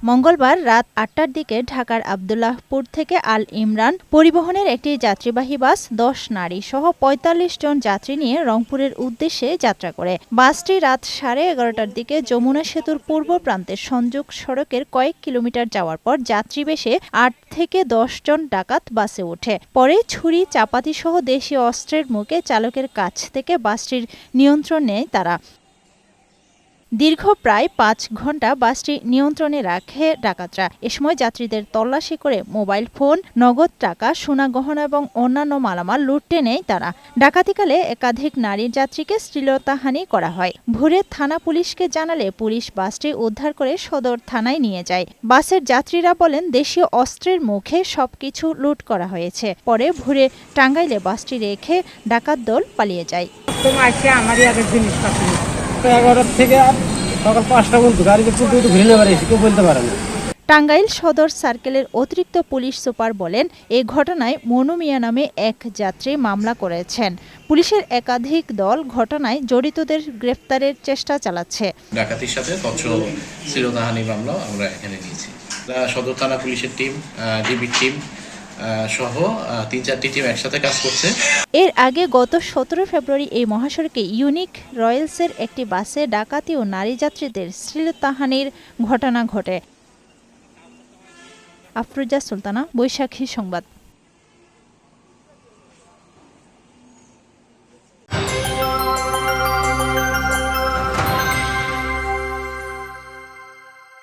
মঙ্গলবার রাত ৮টার দিকে ঢাকার আব্দুল্লাহপুর থেকে আল ইমরান পরিবহনের একটি যাত্রীবাহী বাস ১০ নারী সহ ৪৫ জন যাত্রী নিয়ে রংপুরের উদ্দেশ্যে যাত্রা করে। বাসটি রাত ১১:৩০টার দিকে যমুনা সেতুর পূর্ব প্রান্তের সংযোগ সড়কের কয়েক কিলোমিটার যাওয়ার পর যাত্রী বেশে ৮ থেকে ১০ জন ডাকাত বাসে ওঠে। পরে ছুরি, চাপাতিসহ দেশীয় অস্ত্রের মুখে চালকের কাছ থেকে বাসটির নিয়ন্ত্রণ নেয় তারা। দীর্ঘ প্রায় ৫ ঘণ্টা বাসটি নিয়ন্ত্রণে রাখে ডাকাতরা। এ সময় যাত্রীদের তল্লাশি করে মোবাইল ফোন, নগদ টাকা, সোনা গহনা এবং অন্যান্য মালামাল লুটে নেয় তারা। ডাকাতিকালে একাধিক নারী যাত্রীকে শ্লীলতাহানি করা হয়। ভোরে থানা পুলিশকে জানালে পুলিশ বাসটি উদ্ধার করে সদর থানায় নিয়ে যায়। বাসের যাত্রীরা বলেন, দেশীয় অস্ত্রের মুখে সবকিছু লুট করা হয়েছে। পরে ভোরে টাঙ্গাইলে বাসটি রেখে ডাকাত দল পালিয়ে যায়। ১১ থেকে সকাল ৫টা পর্যন্ত গাড়িতে ঘুরে নেবার এসে কেউ বলতে পারে না। টাঙ্গাইল সদর সার্কেলের অতিরিক্ত পুলিশ সুপার বলেন, এ ঘটনায় মনু মিয়া নামে এক যাত্রী মামলা করেছেন। পুলিশের একাধিক দল ঘটনায় জড়িতদের গ্রেফতারের চেষ্টা চালাচ্ছে। ডাকাতির সাথে শ্লীলতাহানি মামলা আমরা এখানে নিয়েছি। সদর থানা পুলিশের টিম, ডিবির টিম সহ ৩-৪টি টিম একসাথে কাজ করছে। এর আগে গত ১৭ ফেব্রুয়ারি এই মহাসড়কে ইউনিক রয়েলসের একটি বাসে ডাকাতি ও নারী যাত্রীদের শ্লীলতাহানির ঘটনা ঘটে। আফরোজা সুলতানা, বৈশাখী সংবাদ।